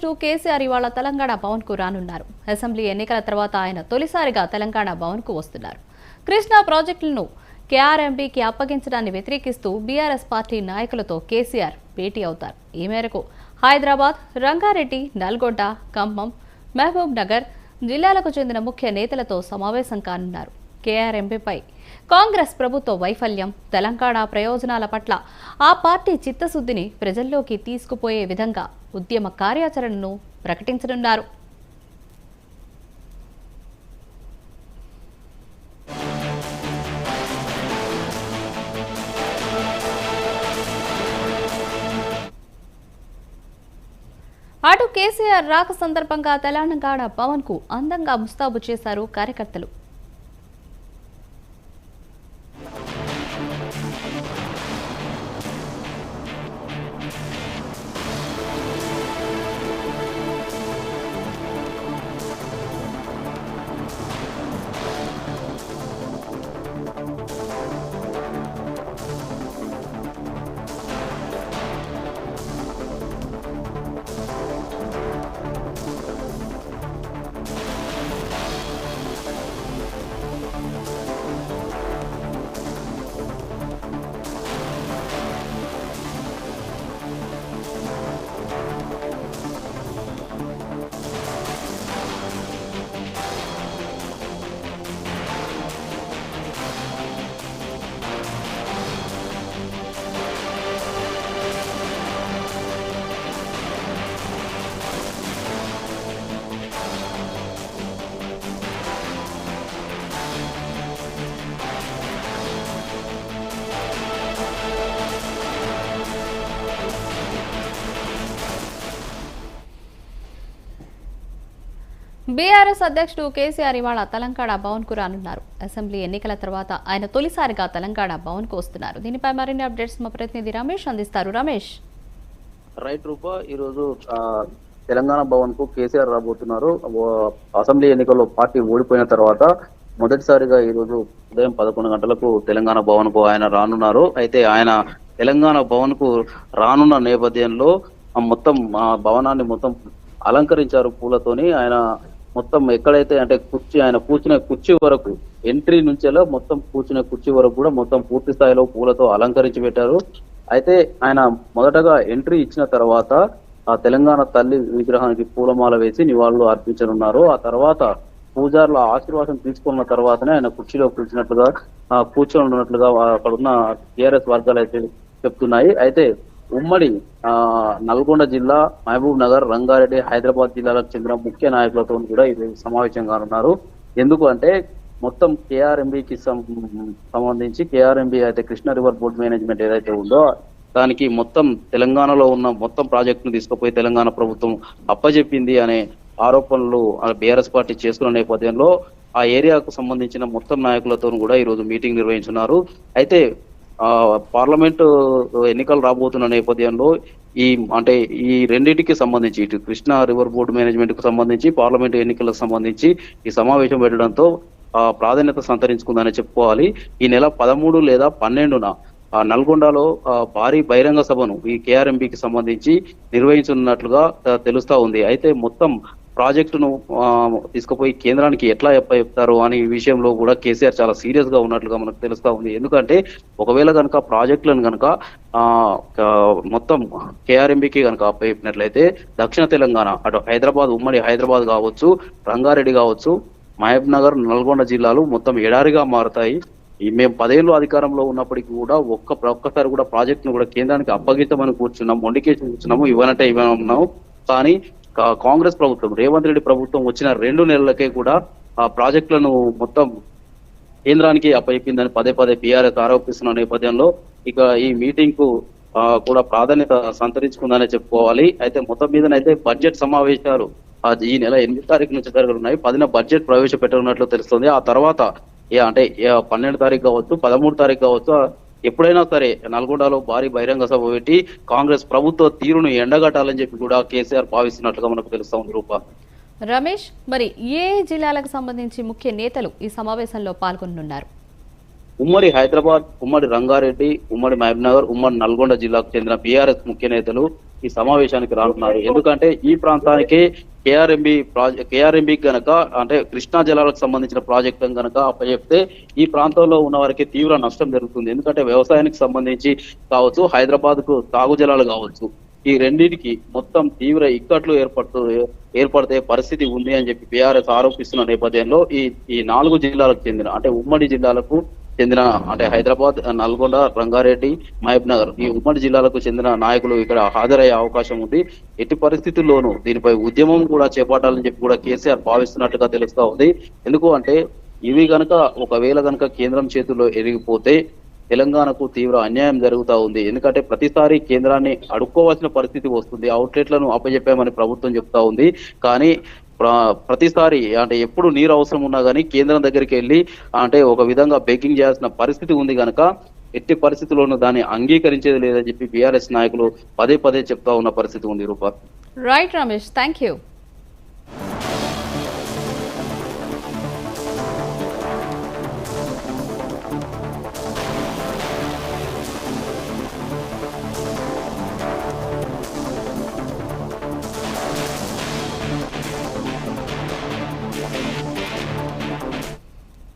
కేసీఆర్ ఇవాళ తెలంగాణ భవన్ కు రానున్నారు. అసెంబ్లీ ఎన్నికల తర్వాత ఆయన తొలిసారిగా తెలంగాణ భవన్ కు వస్తున్నారు. కృష్ణా ప్రాజెక్టులను కేఆర్ఎంబీకి అప్పగించడాన్ని వ్యతిరేకిస్తూ బీఆర్ఎస్ పార్టీ నాయకులతో కేసీఆర్ భేటీ అవుతారు. ఈ మేరకు హైదరాబాద్, రంగారెడ్డి, నల్గొండ, ఖమ్మం, మహబూబ్ నగర్ జిల్లాలకు చెందిన ముఖ్య నేతలతో సమావేశం కానున్నారు. కేఆర్ఎంబీపై కాంగ్రెస్ ప్రభుత్వ వైఫల్యం, తెలంగాణ ప్రయోజనాల పట్ల ఆ పార్టీ చిత్తశుద్ధిని ప్రజల్లోకి తీసుకుపోయే విధంగా ఉద్యమ కార్యాచరణను ప్రకటించనున్నారు. అటు కేసీఆర్ రాక సందర్భంగా తెలంగాణ భవన్ కు అందంగా ముస్తాబు చేశారు కార్యకర్తలు. బీఆర్ఎస్ అధ్యక్షుడు కేసీఆర్ ఇవాళ తెలంగాణ భవన్ కు రానున్నారు. అసెంబ్లీ ఎన్నికల తర్వాత ఆయన తొలిసారిగా తెలంగాణ భవన్ కు వస్తున్నారు. దీనిపై మరిన్ని అప్డేట్స్ మా ప్రతినిధి రమేష్ అందిస్తారు. రమేష్, రైట్ రూపా, ఈరోజు తెలంగాణ భవన్ కు కేసీఆర్ రాబోతున్నారు. అసెంబ్లీ ఎన్నికల్లో పార్టీ ఓడిపోయిన తర్వాత మొదటిసారిగా ఈరోజు ఉదయం 11 గంటలకు తెలంగాణ భవన్ కు ఆయన రానున్నారు. అయితే ఆయన తెలంగాణ భవన్ కు రానున్న నేపథ్యంలో మొత్తం భవనాన్ని మొత్తం అలంకరించారు పూలతోని. ఆయన మొత్తం ఎక్కడైతే అంటే ఆయన కూర్చునే కుర్చీ వరకు, ఎంట్రీ నుంచేలా మొత్తం కూర్చునే కుర్చీ వరకు కూడా మొత్తం పూర్తి స్థాయిలో పూలతో అలంకరించి పెట్టారు. అయితే ఆయన మొదటగా ఎంట్రీ ఇచ్చిన తర్వాత ఆ తెలంగాణ తల్లి విగ్రహానికి పూలమాల వేసి నివాళులు అర్పించనున్నారు. ఆ తర్వాత పూజారుల ఆశీర్వాదం తీసుకున్న తర్వాతనే ఆయన కుర్చీలో కూర్చొని ఉన్నట్లుగా అక్కడ ఉన్న టీఆర్ఎస్ వర్గాలు అయితే చెప్తున్నాయి. అయితే ఉమ్మడి నల్గొండ జిల్లా, మహబూబ్ నగర్, రంగారెడ్డి, హైదరాబాద్ జిల్లాలకు చెందిన ముఖ్య నాయకులతో కూడా ఇది సమావేశం కానున్నారు. ఎందుకు అంటే మొత్తం కేఆర్ఎంబీకి సంబంధించి కేఆర్ఎంబీ అయితే కృష్ణా రివర్ బోర్డ్ మేనేజ్మెంట్ ఏదైతే ఉందో దానికి మొత్తం తెలంగాణలో ఉన్న మొత్తం ప్రాజెక్టును తీసుకుపోయి తెలంగాణ ప్రభుత్వం అప్పజెప్పింది అనే ఆరోపణలు బీఆర్ఎస్ పార్టీ చేసుకున్న నేపథ్యంలో ఆ ఏరియాకు సంబంధించిన మొత్తం నాయకులతో కూడా ఈరోజు మీటింగ్ నిర్వహించున్నారు. అయితే పార్లమెంటు ఎన్నికలు రాబోతున్న నేపథ్యంలో ఈ రెండింటికి సంబంధించి ఇటు కృష్ణా రివర్ బోర్డు మేనేజ్మెంట్ కు సంబంధించి పార్లమెంటు ఎన్నికలకు సంబంధించి ఈ సమావేశం పెట్టడంతో ప్రాధాన్యత సంతరించుకుందని చెప్పుకోవాలి. ఈ నెల 13 లేదా 12న నల్గొండలో భారీ బహిరంగ సభను ఈ కేఆర్ఎంబీకి సంబంధించి నిర్వహించనున్నట్లుగా తెలుస్తా ఉంది. అయితే మొత్తం ప్రాజెక్టును తీసుకుపోయి కేంద్రానికి ఎట్లా చెప్తారు అనే విషయంలో కూడా కేసీఆర్ చాలా సీరియస్ గా ఉన్నట్లుగా మనకు తెలుస్తా ఉంది. ఎందుకంటే ఒకవేళ కనుక ప్రాజెక్టులను కనుక మొత్తం కేఆర్ఎంబీకి కనుక అప్పచెప్పినట్లయితే దక్షిణ తెలంగాణ, అటు హైదరాబాద్, ఉమ్మడి హైదరాబాద్ కావచ్చు, రంగారెడ్డి కావచ్చు, మహబూబ్ నగర్, నల్గొండ జిల్లాలు మొత్తం ఎడారిగా మారుతాయి. మేము 10 ఏళ్ళు అధికారంలో ఉన్నప్పటికీ కూడా ఒక్కసారి కూడా ప్రాజెక్టును కూడా కేంద్రానికి అప్పగిస్తామని మొండికేసి కూర్చున్నాము, ఇవ్వనంటే ఇవ్వనున్నాము. కానీ కాంగ్రెస్ ప్రభుత్వం, రేవంత్ రెడ్డి ప్రభుత్వం వచ్చిన 2 నెలలకే కూడా ఆ ప్రాజెక్టులను మొత్తం కేంద్రానికి అప్పచెప్పిందని పదే బీఆర్ఎస్ ఆరోపిస్తున్న నేపథ్యంలో ఇక ఈ మీటింగ్ కు కూడా ప్రాధాన్యత సంతరించుకుందనే చెప్పుకోవాలి. అయితే మొత్తం మీదనైతే బడ్జెట్ సమావేశాలు ఈ నెల 8వ తారీఖు నుంచి జరగనున్నాయి. 10న బడ్జెట్ ప్రవేశపెట్టనున్నట్లు తెలుస్తుంది. ఆ తర్వాత 12 తారీఖు కావచ్చు, 13 తారీఖు కావచ్చు, ఎప్పుడైనా సరే నల్గొండలో భారీ బహిరంగ సభ పెట్టి కాంగ్రెస్ ప్రభుత్వ తీరును ఎండగట్టాలని చెప్పి కూడా కేసీఆర్ భావిస్తున్నట్లుగా మనకు తెలుస్తా ఉంది. రూపా, రమేష్, మరి ఏ జిల్లాలకు సంబంధించి ముఖ్య నేతలు ఈ సమావేశంలో పాల్గొనున్నారు? ఉమ్మడి హైదరాబాద్, ఉమ్మడి రంగారెడ్డి, ఉమ్మడి మహబూబ్ నగర్, ఉమ్మడి నల్గొండ జిల్లాకు చెందిన బీఆర్ఎస్ ముఖ్య నేతలు ఈ సమావేశానికి రానున్నారు. ఎందుకంటే ఈ ప్రాంతానికి కేఆర్ఎంబి గనక అంటే కృష్ణా జలాలకు సంబంధించిన ప్రాజెక్టు గనక అప్పచెప్తే ఈ ప్రాంతంలో ఉన్న వారికి తీవ్ర నష్టం జరుగుతుంది. ఎందుకంటే వ్యవసాయానికి సంబంధించి కావచ్చు, హైదరాబాద్ కు తాగు జలాలు కావచ్చు, ఈ రెండింటికి మొత్తం తీవ్ర ఇక్కట్లు ఏర్పడితే పరిస్థితి ఉంది అని చెప్పి బీఆర్ఎస్ ఆరోపిస్తున్న నేపథ్యంలో ఈ 4 జిల్లాలకు చెందిన అంటే ఉమ్మడి జిల్లాలకు చెందిన అంటే హైదరాబాద్, నల్గొండ, రంగారెడ్డి, మహబూబ్ నగర్ ఈ ఉమ్మడి జిల్లాలకు చెందిన నాయకులు ఇక్కడ హాజరయ్యే అవకాశం ఉంది. ఎట్టి పరిస్థితుల్లోనూ దీనిపై ఉద్యమం కూడా చేపట్టాలని చెప్పి కూడా కేసీఆర్ భావిస్తున్నట్టుగా తెలుస్తా ఉంది. ఎందుకు అంటే ఇవి గనక ఒకవేళ గనక కేంద్రం చేతుల్లో ఎరిగిపోతే తెలంగాణకు తీవ్ర అన్యాయం జరుగుతూ ఉంది. ఎందుకంటే ప్రతిసారి కేంద్రాన్ని అడుక్కోవాల్సిన పరిస్థితి వస్తుంది. అవుట్లెట్లను అప్పచెప్పామని ప్రభుత్వం చెప్తా ఉంది. కానీ ప్రతిసారి అంటే ఎప్పుడు నీరు అవసరం ఉన్నా కానీ కేంద్రం దగ్గరికి వెళ్ళి అంటే ఒక విధంగా బెగ్గింగ్ చేయాల్సిన పరిస్థితి ఉంది కనుక ఎట్టి పరిస్థితుల్లోనూ దాన్ని అంగీకరించేది లేదని చెప్పి బీఆర్ఎస్ నాయకులు పదే పదే చెప్తా ఉన్న పరిస్థితి ఉంది. Rupa. Right Ramesh, thank you.